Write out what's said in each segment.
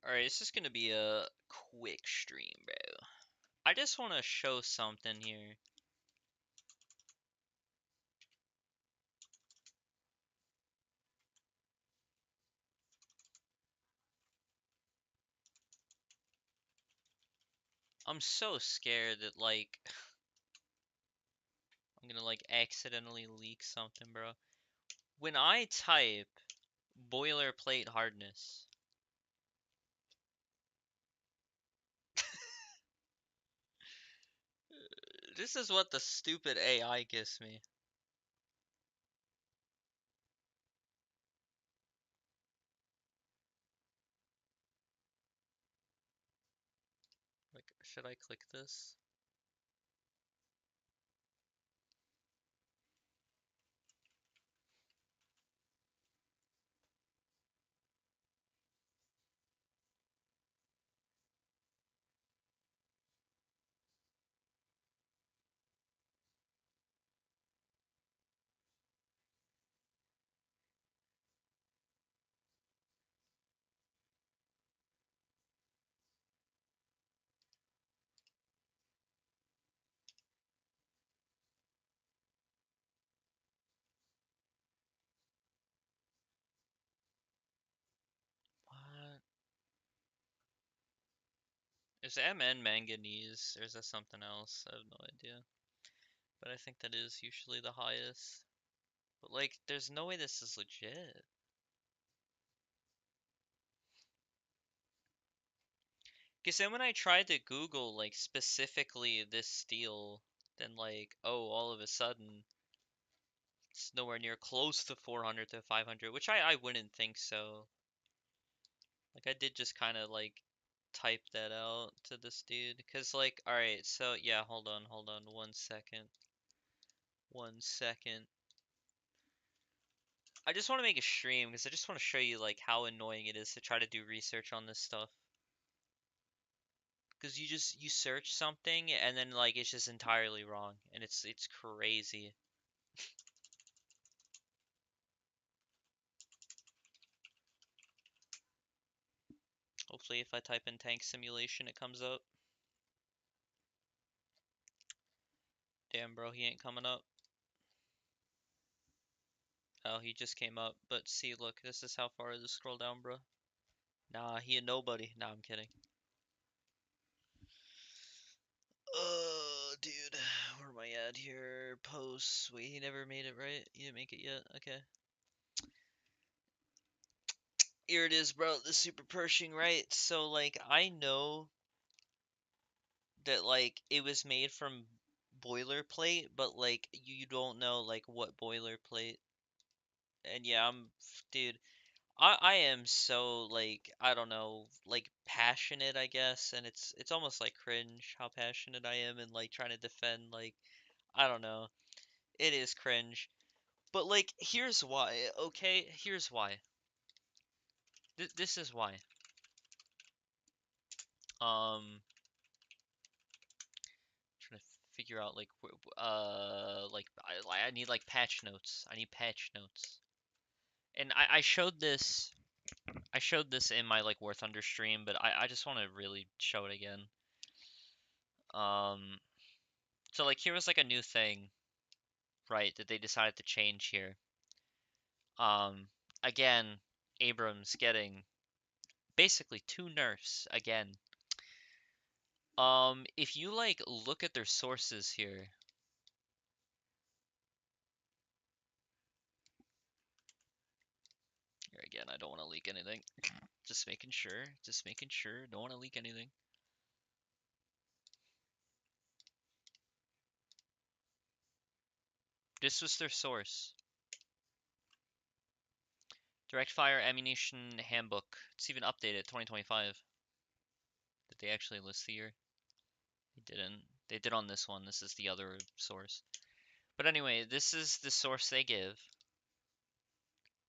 Alright, this is gonna be a quick stream, bro. I just want to show something here. I'm so scared that, like, I'm gonna, like, accidentally leak something, bro. When I type boilerplate hardness, this is what the stupid AI gives me. Like, should I click this? What? Is Mn manganese, or is that something else? I have no idea. But I think that is usually the highest. But, like, there's no way this is legit. Because then when I tried to Google, like, specifically this steel, then, like, oh, all of a sudden, it's nowhere near close to 400 to 500, which I wouldn't think so. Like, I did just kind of, like, type that out to this dude. Because, like, alright, so, yeah, hold on, 1 second. 1 second. I just want to make a stream, because I just want to show you, like, how annoying it is to try to do research on this stuff. Because you search something, and then, like, it's just entirely wrong. And it's crazy. Hopefully if I type in tank simulation it comes up. Damn bro, he ain't coming up. Oh, he just came up. But see, look, this is how far to scroll down, bro. Nah, he a nobody. Nah, I'm kidding. Dude, where am I at here? Posts. Wait, he never made it, right? He didn't make it yet? Okay. Here it is, bro. The super Pershing, right? So, like, I know that, like, it was made from boilerplate, but, like, you don't know, like, what boilerplate. And yeah, dude, I am so, like, I don't know, like, passionate, I guess, and it's almost like cringe how passionate I am and, like, trying to defend, like, I don't know. It is cringe. But, like, here's why, okay? Here's why. This is why. Trying to figure out, like, like, I need, like, patch notes. I need patch notes. And I showed this in my, like, War Thunder stream, but I just want to really show it again. Um, so, like, here was, like, a new thing, right, that they decided to change here. Um, again, Abrams getting basically 2 nerfs again. If you, like, look at their sources here. Here again, I don't want to leak anything. Just making sure. Just making sure. Don't want to leak anything. This was their source. Direct Fire Ammunition Handbook. It's even updated, 2025. Did they actually list the year? They didn't. They did on this one. This is the other source. But anyway, this is the source they give.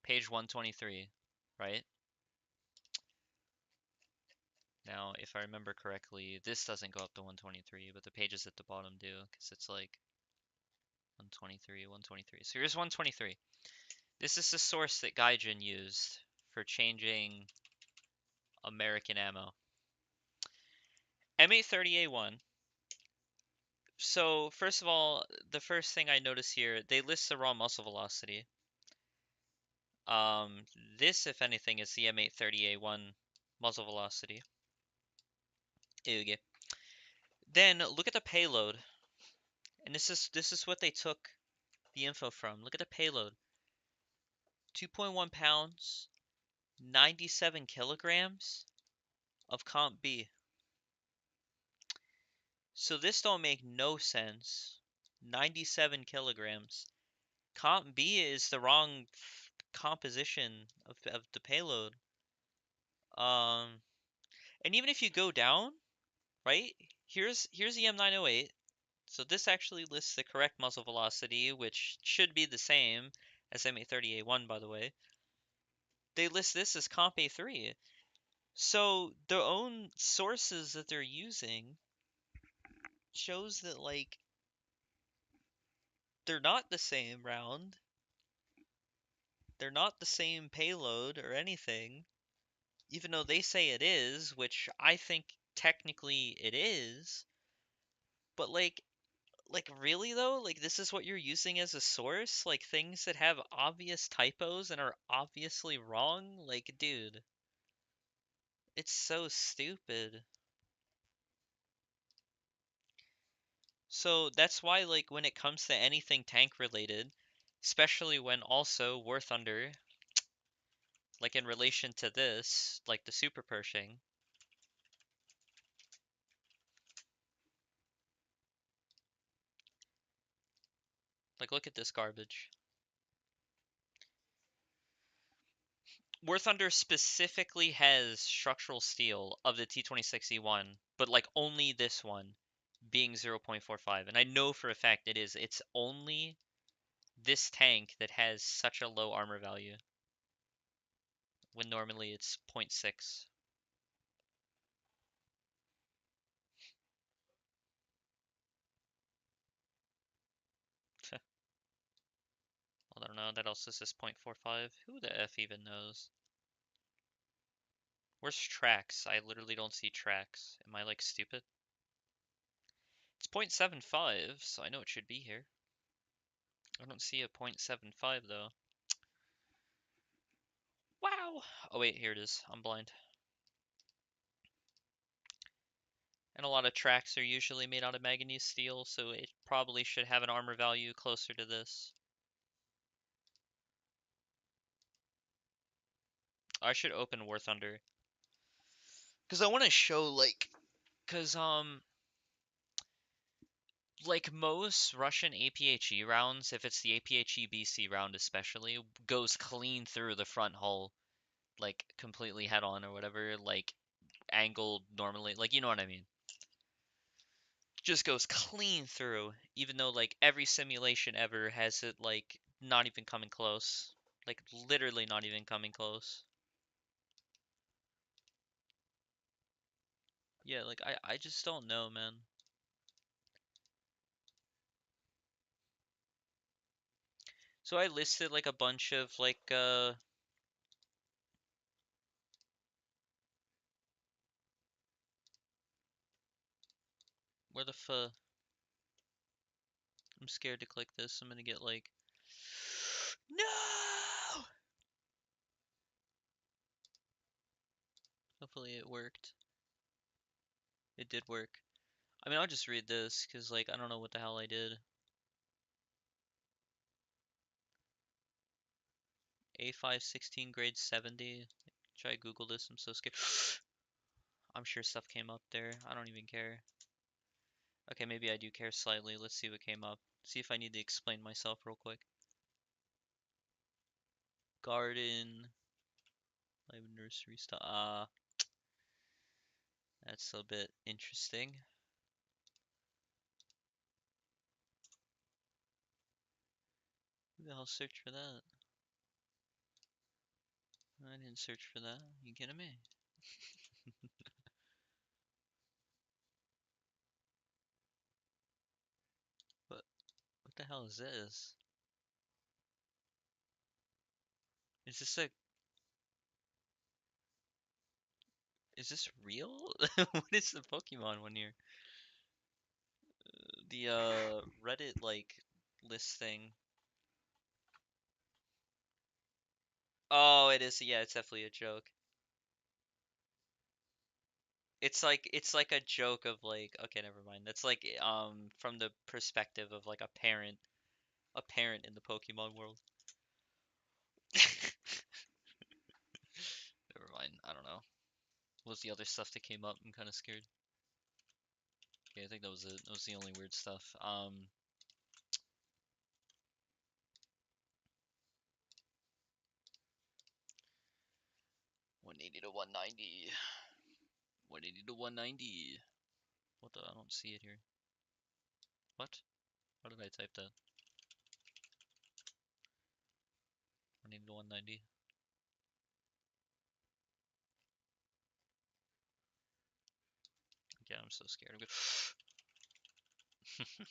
Page 123, right? Now, if I remember correctly, this doesn't go up to 123, but the pages at the bottom do, because it's like 123, 123. So here's 123. This is the source that Gaijin used for changing American ammo. M830A1. So, first of all, the first thing I notice here, they list the raw muzzle velocity. This, if anything, is the M830A1 muzzle velocity. Okay. Then look at the payload, and this is what they took the info from. Look at the payload. 2.1 pounds, 97 kilograms of Comp B. So this don't make no sense. 97 kilograms. Comp B is the wrong composition of the payload. Um, and even if you go down, right? Here's the M908. So this actually lists the correct muzzle velocity, which should be the same as M830A1, by the way. They list this as Comp A3. So their own sources that they're using shows that like they're not the same round. They're not the same payload or anything, even though they say it is, which I think technically it is. But like really though, like this is what you're using as a source? Like things that have obvious typos and are obviously wrong? Like, dude, it's so stupid. So that's why like when it comes to anything tank related, especially when also War Thunder, like in relation to this, like the super Pershing, like look at this garbage. War Thunder specifically has structural steel of the T26E1, but like only this one being 0.45. And I know for a fact it is. It's only this tank that has such a low armor value when normally it's 0.6. I don't know, that also says 0.45. Who the F even knows? Where's tracks? I literally don't see tracks. Am I like stupid? It's 0.75, so I know it should be here. I don't see a 0.75 though. Wow! Oh wait, here it is. I'm blind. And a lot of tracks are usually made out of manganese steel, so it probably should have an armor value closer to this. I should open War Thunder. Because I want to show, like, because, like most Russian APHE rounds, if it's the APHE BC round especially, goes clean through the front hull, like, completely head on or whatever, like, angled normally, like, you know what I mean. Just goes clean through, even though, like, every simulation ever has it, like, not even coming close. Like, literally not even coming close. Yeah, like, I just don't know, man. So I listed, like, a bunch of, like, where the fuck? I'm scared to click this. I'm gonna get, like, no! Hopefully it worked. It did work. I mean, I'll just read this, because, like, I don't know what the hell I did. A516 grade 70. Try Google this, I'm so scared. I'm sure stuff came up there. I don't even care. Okay, maybe I do care slightly. Let's see what came up. See if I need to explain myself real quick. Garden. Live nursery stuff. That's a bit interesting. Who the hell searched for that? I didn't search for that. You kidding me? What the hell is this? Is this a Is this real? What is the Pokemon one here? The Reddit like list thing. Oh, it is. Yeah, it's definitely a joke. It's like a joke of like, okay, never mind. That's like from the perspective of like a parent in the Pokemon world. Never mind. I don't know. What was the other stuff that came up? I'm kind of scared. Okay, I think that was it. That was the only weird stuff. 180 to 190. 180 to 190. What the? I don't see it here. What? How did I type that? 180 to 190. Yeah, I'm so scared. I'm good.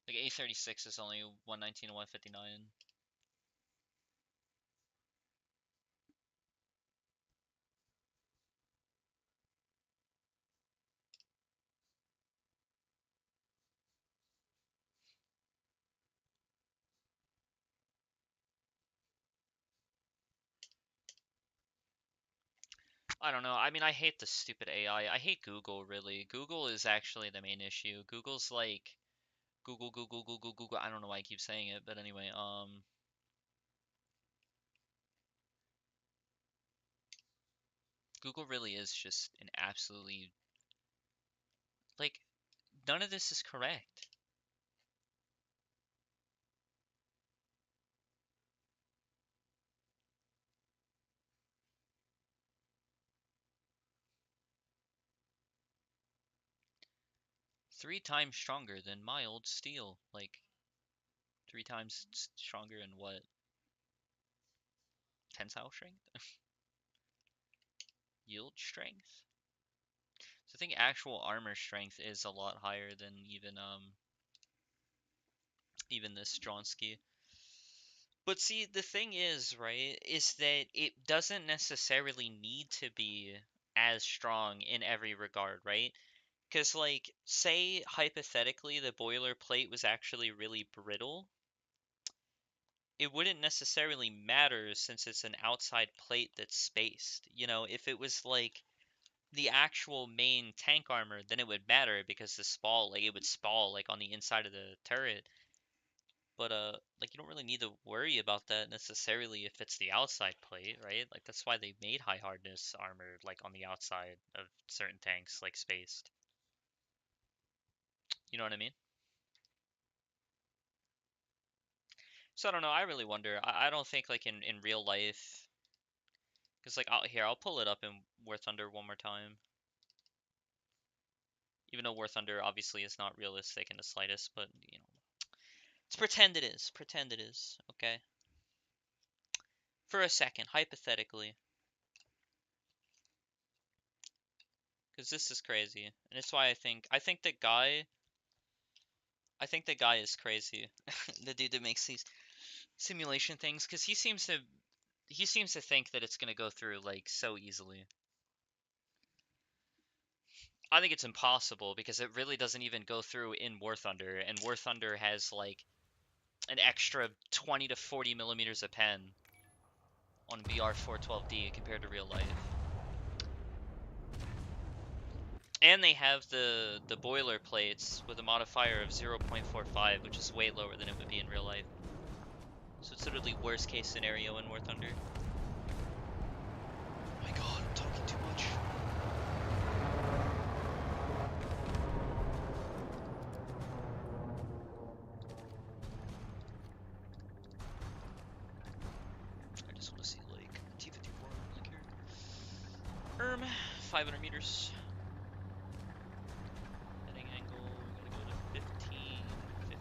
Like A36 is only 119 to 159. I don't know. I mean, I hate the stupid AI. I hate Google, really. Google is actually the main issue. Google's like Google, Google, Google, Google. I don't know why I keep saying it, but anyway, Google really is just an absolutely like none of this is correct. Three times stronger than my old steel. Like three times stronger in what? Tensile strength? Yield strength? So I think actual armor strength is a lot higher than even this Jonsky. But see, the thing is, right, is that it doesn't necessarily need to be as strong in every regard, right? Because, like, say hypothetically the boilerplate was actually really brittle, it wouldn't necessarily matter since it's an outside plate that's spaced. You know, if it was like the actual main tank armor, then it would matter because the spall, like, it would spall like on the inside of the turret. But like you don't really need to worry about that necessarily if it's the outside plate, right? Like that's why they made high hardness armor like on the outside of certain tanks, like spaced. You know what I mean? So I don't know. I really wonder. I don't think like in real life, because like out here, I'll pull it up in War Thunder one more time. Even though War Thunder obviously is not realistic in the slightest, but you know, let's pretend it is. Pretend it is. Okay. For a second, hypothetically, because this is crazy, and it's why I think the guy is crazy. The dude that makes these simulation things, because he seems to think that it's gonna go through like so easily. I think it's impossible because it really doesn't even go through in War Thunder, and War Thunder has like an extra 20 to 40 millimeters of pen on VR412D compared to real life. And they have the boiler plates with a modifier of 0.45, which is way lower than it would be in real life. So it's literally worst case scenario in War Thunder. Oh my god, I'm talking too much. I just want to see like T-54 really care. 500 meters. Heading angle, we gotta go to 15, 15.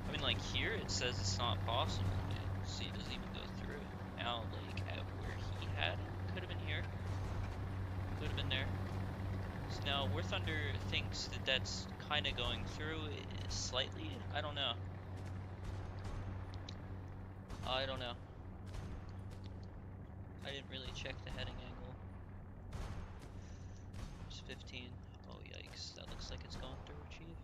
I mean, like here it says it's not possible, dude. See, it doesn't even go through. Now, like at where he had it, could have been here, could have been there. So now War Thunder thinks that that's kind of going through slightly. I don't know. I don't know. I didn't really check the heading angle. It's 15. Oh yikes, that looks like it's going through, Chief.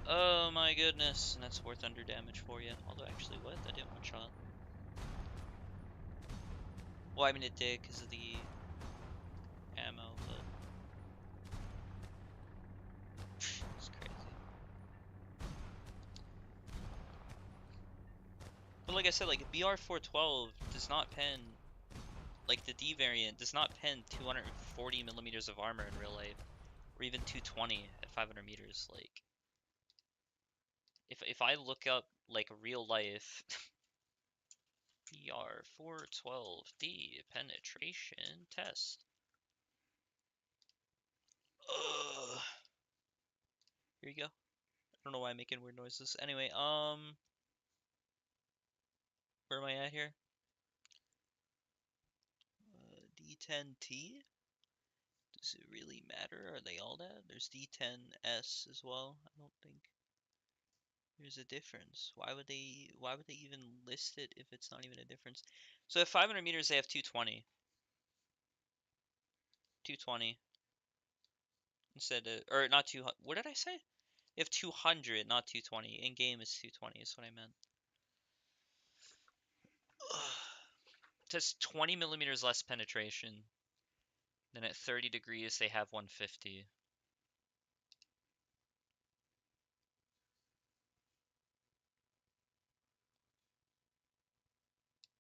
Oh my goodness, and that's worth under damage for you. Although actually, what? That didn't one shot. Well, I mean it did because of the ammo, but it's crazy. But like I said, like BR412 does not pen, like the D variant does not pen 240 millimeters of armor in real life, or even 220 at 500 meters. Like, if I look up like real life BR412D penetration test. Ugh. Here you go. I don't know why I'm making weird noises. Anyway, where am I at here? D10T? Does it really matter? Are they all that? There's D10S as well. I don't think there's a difference. Why would they even list it if it's not even a difference? So at 500 meters they have 220. 220 instead of, or not 200. What did I say? You have 200, not 220. In game is 220 is what I meant. It says 20 millimeters less penetration. Then at 30 degrees they have 150.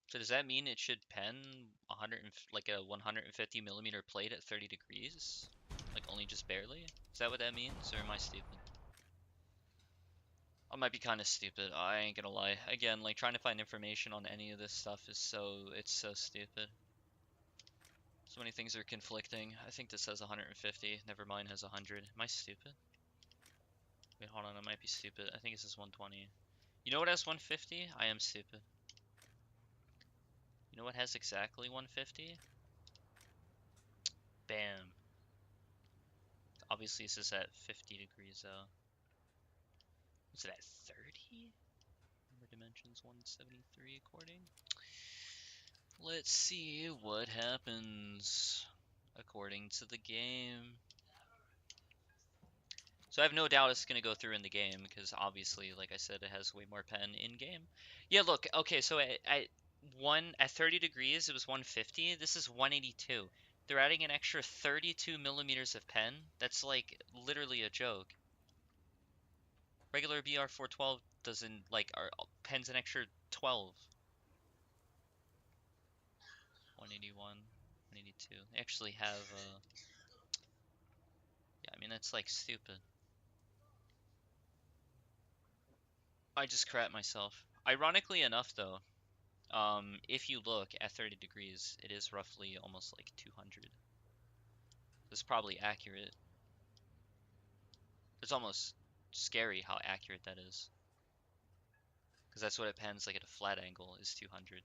So does that mean it should pen 100 like a 150 millimeter plate at 30 degrees? Like only just barely? Is that what that means, or am I stupid? I might be kind of stupid. I ain't gonna lie. Again, like trying to find information on any of this stuff is it's so stupid. So many things are conflicting. I think this says 150. Never mind, has 100. Am I stupid? Wait, hold on. I might be stupid. I think it says 120. You know what has 150? I am stupid. You know what has exactly 150? Bam. Obviously, this is at 50 degrees though. Is it at 30? Number dimensions 173 according. Let's see what happens according to the game. So I have no doubt it's going to go through in the game because obviously, like I said, it has way more pen in game. Yeah, look, okay, so at 30 degrees it was 150. This is 182. They're adding an extra 32 millimeters of pen. That's like literally a joke. Regular BR412 doesn't like pens an extra 12. 181, 182. They actually have yeah, I mean that's like stupid. I just crap myself. Ironically enough though, if you look at 30 degrees, it is roughly almost like 200. It's probably accurate. It's almost scary how accurate that is. Because that's what it pens like at a flat angle is 200.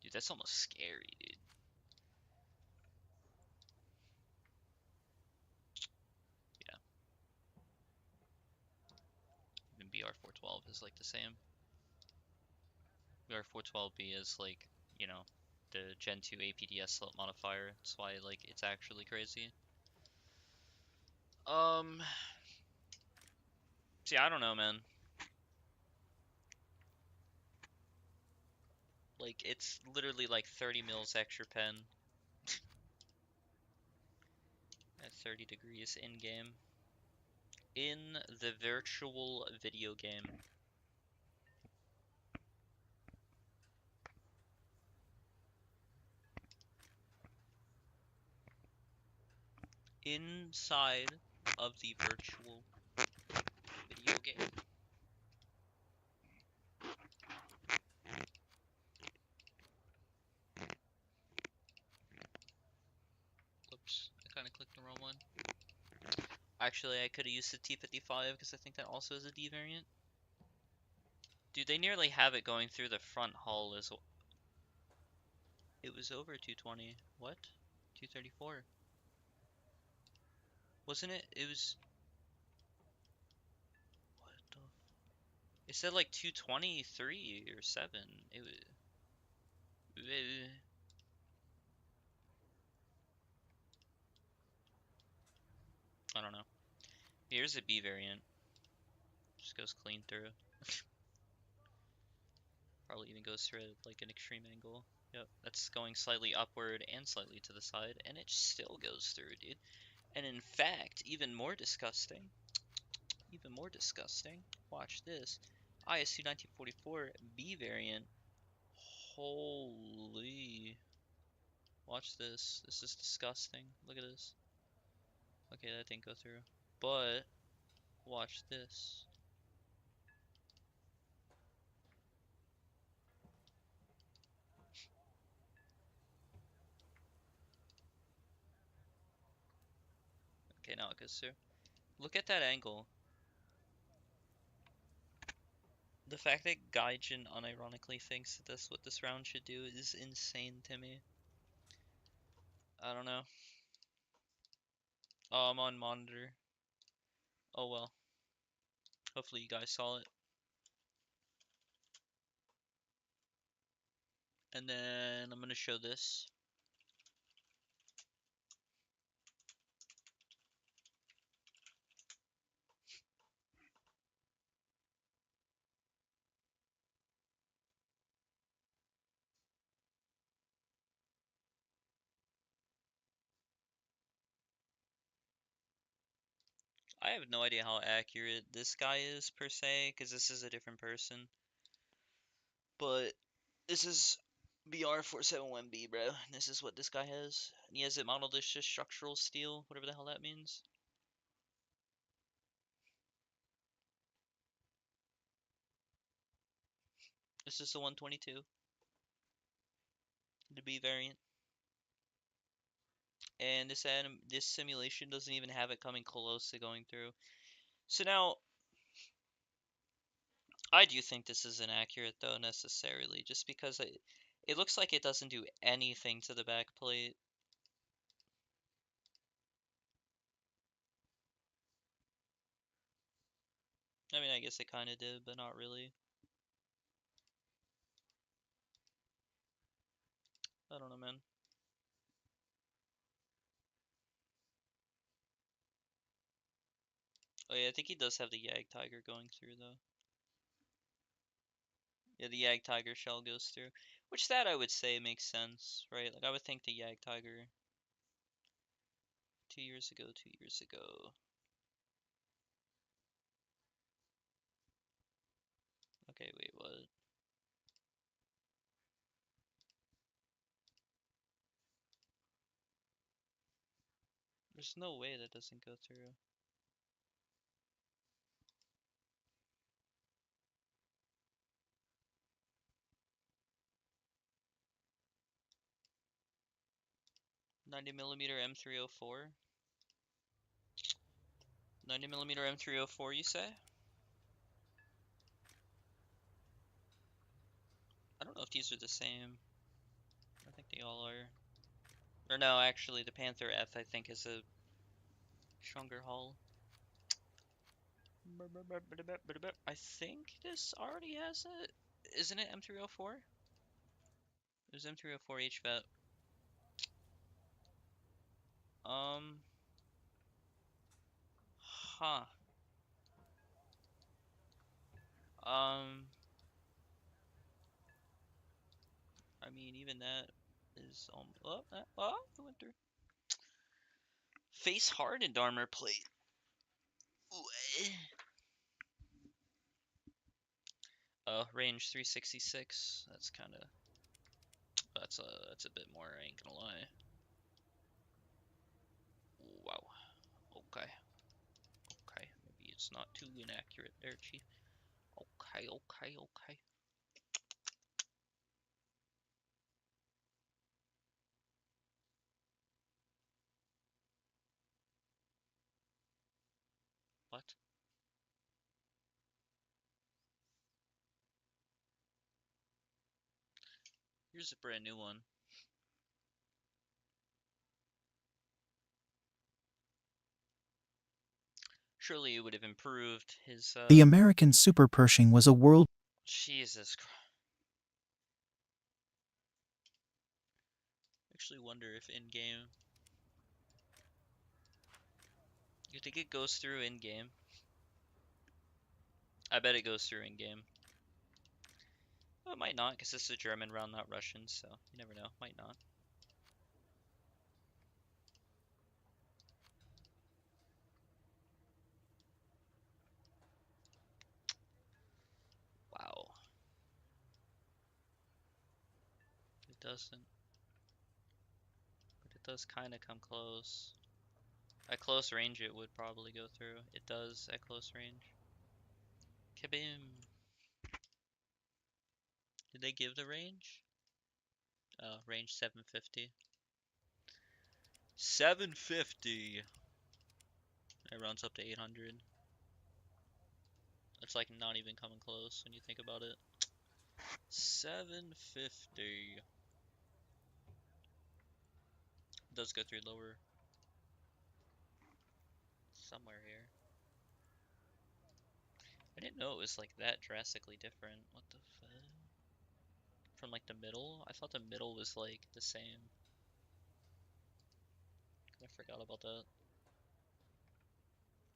Dude, that's almost scary, dude. Yeah. Even BR412 is like the same. BR412B is like, you know, the Gen 2 APDS slope modifier. That's why like it's actually crazy. See, I don't know, man. Like, it's literally like 30 mils extra pen at 30 degrees in game. In the virtual video game. Inside of the virtual video game. Oops, I kind of clicked the wrong one. Actually, I could have used the T55 because I think that also is a D variant. Dude, they nearly have it going through the front hull as well. It was over 220. What? 234. Wasn't it? It was... What the... It said like 223 or 7. It was. I don't know. Here's a B variant. Just goes clean through. Probably even goes through at like an extreme angle. Yep, that's going slightly upward and slightly to the side, and it still goes through, dude. And in fact, even more disgusting, watch this. ISU 1944 B variant. Holy. Watch this. This is disgusting. Look at this. Okay, that didn't go through. But, watch this. Okay, now it goes through. Look at that angle. The fact that Gaijin unironically thinks that that's what this round should do is insane to me. I don't know. Oh, I'm on monitor. Oh well. Hopefully you guys saw it. And then I'm gonna show this. I have no idea how accurate this guy is per se, because this is a different person. But this is BR471B, bro. This is what this guy has. And he has it modeled as just structural steel, whatever the hell that means. This is the 122, the B variant. And this simulation doesn't even have it coming close to going through. So now, I do think this is inaccurate though, necessarily, just because it looks like it doesn't do anything to the back plate. I mean, I guess it kind of did, but not really. I don't know, man. Oh yeah, I think he does have the Yag Tiger going through though. Yeah, the Yag Tiger shell goes through, which that I would say makes sense, right? Like I would think the Yag Tiger 2 years ago, 2 years ago. Okay, wait, what? There's no way that doesn't go through. '90mm M304. 90mm M304, you say? I don't know if these are the same. I think they all are. Or no, actually, the Panther F I think is a stronger hull. I think this already has it. Isn't it M304? It was M304 HVAT. Um, huh. Um, I mean, even that is oh, it went through. Face hardened armor plate. Ooh, range 366. That's kind of that's a bit more. I ain't gonna lie. Wow. Okay. Okay. Maybe it's not too inaccurate there, Chief. Okay. Okay. Okay. What? Here's a brand new one. Surely it would have improved his, The American Super Pershing was a world. Jesus Christ. Actually wonder if in-game... You think it goes through in-game? I bet it goes through in-game. Well, it might not, because this is a German round, not Russian, so you never know. Might not. Wow. It doesn't. But it does kind of come close. At close range, it would probably go through. It does at close range. Kabim! Did they give the range? Oh, range 750. 750! It runs up to 800. It's like not even coming close when you think about it. 750. It does go through lower. Somewhere here. I didn't know it was like that drastically different. What the fuck? From like the middle? I thought the middle was like the same. I forgot about that.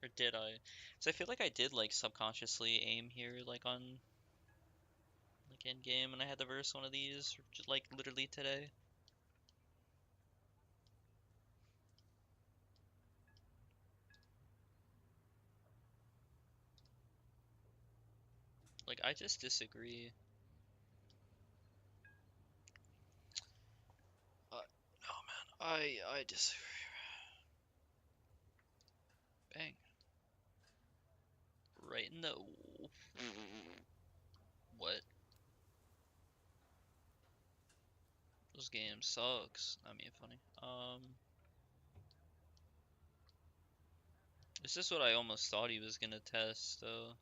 Or did I? So I feel like I did like subconsciously aim here like on like end game and I had to verse one of these just like literally today. Like I just disagree. No man, I disagree. Bang. Right in the what? This game sucks. I mean funny. This is what I almost thought he was gonna test though.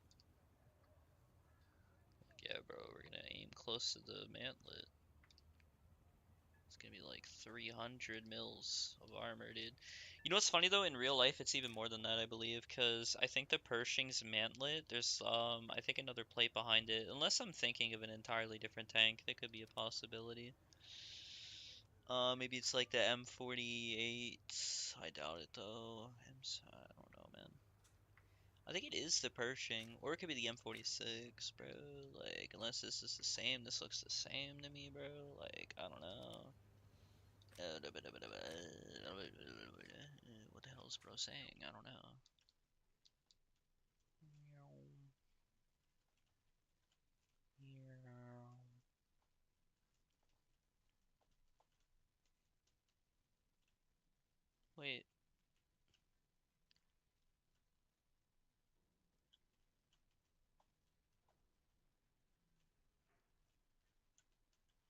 Yeah, bro, we're gonna aim close to the mantlet. It's gonna be like 300 mils of armor, dude. You know what's funny though? In real life, it's even more than that, I believe, because I think the Pershing's mantlet, there's I think another plate behind it. Unless I'm thinking of an entirely different tank, that could be a possibility. Maybe it's like the M48. I doubt it though. I don't know, man. I think it is the Pershing, or it could be the M46, bro. Like, unless this is the same, this looks the same to me, bro. Like, I don't know. What the hell is bro saying? I don't know. Wait,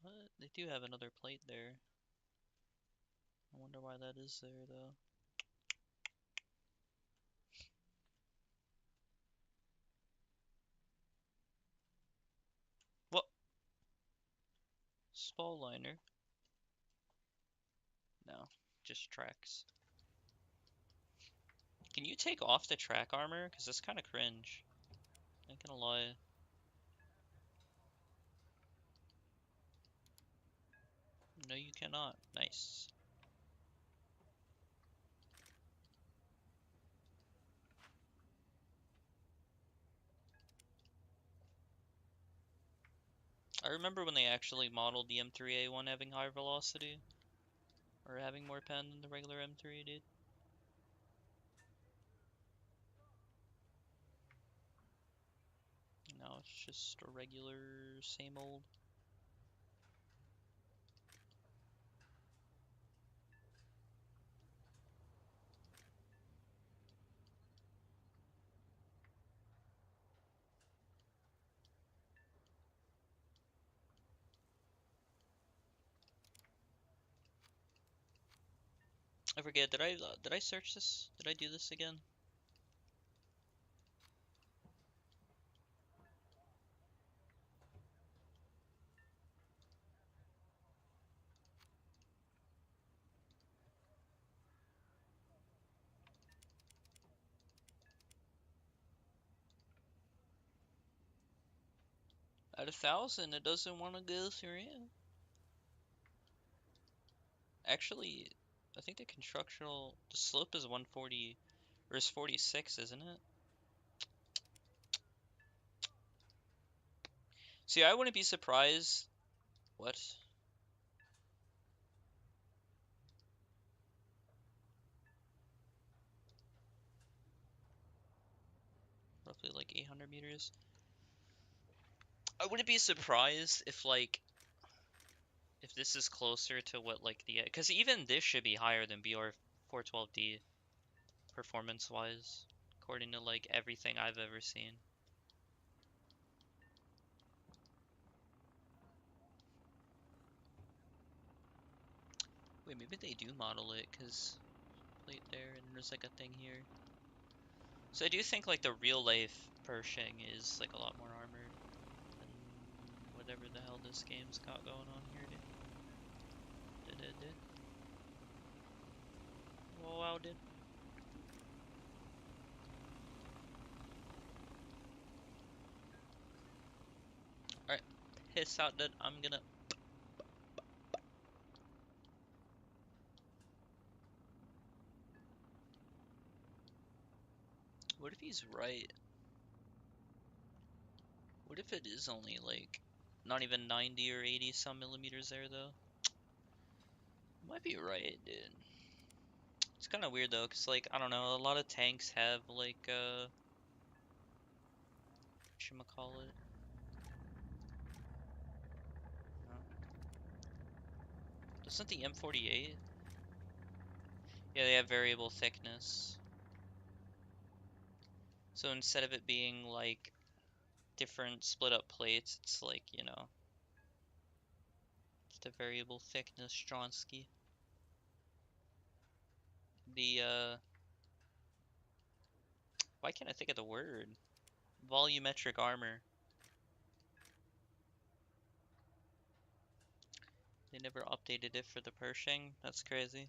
what? They do have another plate there. I wonder why that is there, though. What? Spall liner? No, just tracks. Can you take off the track armor? Because it's kind of cringe. Ain't gonna lie. No, you cannot. Nice. I remember when they actually modeled the M3A1 having higher velocity. Or having more pen than the regular M3, dude. Now it's just a regular, same old. I forget, did I search this? Did I do this again? At 1,000, it doesn't want to go through. Actually, I think the slope is 140, or is 46, isn't it? See, I wouldn't be surprised. What? Roughly like 800 meters. I wouldn't be surprised if like if this is closer to what like the because even this should be higher than BR 412D performance wise, according to like everything I've ever seen. Wait, maybe they do model it because plate there and there's like a thing here. So I do think like the real life Pershing is like a lot more armored than whatever the hell this game's got going on here, dude. Dude. Whoa, wow, dude. Alright, piss out, dude. I'm gonna. What if he's right? What if it is only like not even 90 or 80 some millimeters there though? Might be right, dude. It's kind of weird though, cause like I don't know, a lot of tanks have like whatchamacallit. Uh, Doesn't the M48? Yeah, they have variable thickness. So instead of it being like different split up plates, it's like, just a variable thickness Stronsky. The why can't I think of the word? Volumetric armor. They never updated it for the Pershing. That's crazy.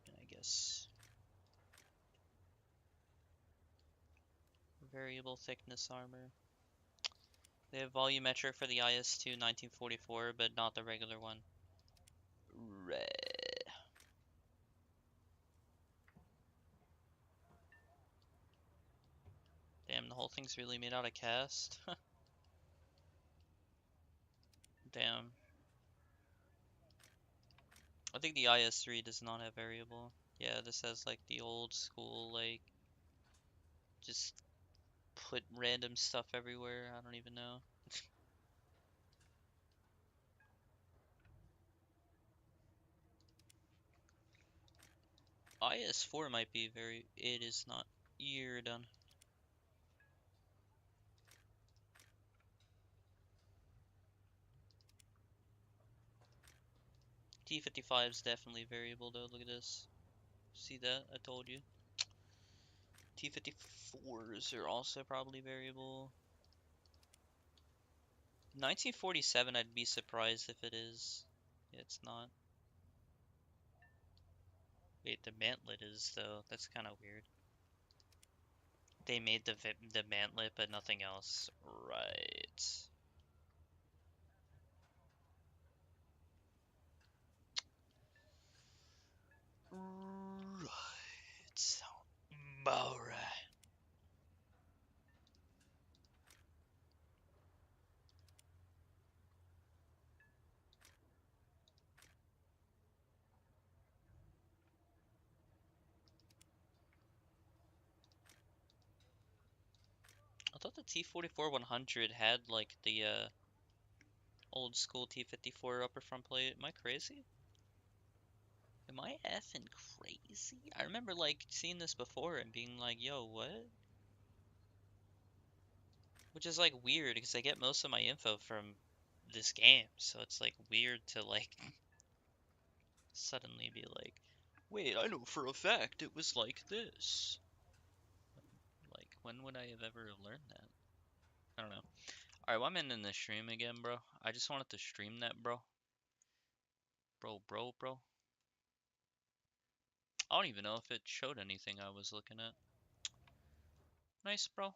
I guess variable thickness armor. They have volumetric for the IS-2 1944, but not the regular one. Red. Damn, the whole thing's really made out of cast. Damn. I think the IS-3 does not have variable. Yeah, this has like the old school, like, just put random stuff everywhere. I don't even know. IS-4 might be it is not. You're done. T-55 is definitely variable though, look at this. See that? I told you. T-54s are also probably variable. 1947, I'd be surprised if it is. Yeah, it's not. Wait, the mantlet is though. That's kind of weird. They made the mantlet, but nothing else. Right. Right. Alright. I thought the T-44 100 had like the old school T-54 upper front plate. Am I crazy? Am I effing crazy? I remember like seeing this before and being like, yo, what? Which is like weird because I get most of my info from this game, so it's like weird to like suddenly be like, wait, I know for a fact it was like this. Like, when would I have ever learned that? I don't know. Alright, well, I'm in the stream again, bro. I just wanted to stream that, bro. Bro. I don't even know if it showed anything I was looking at. Nice, bro.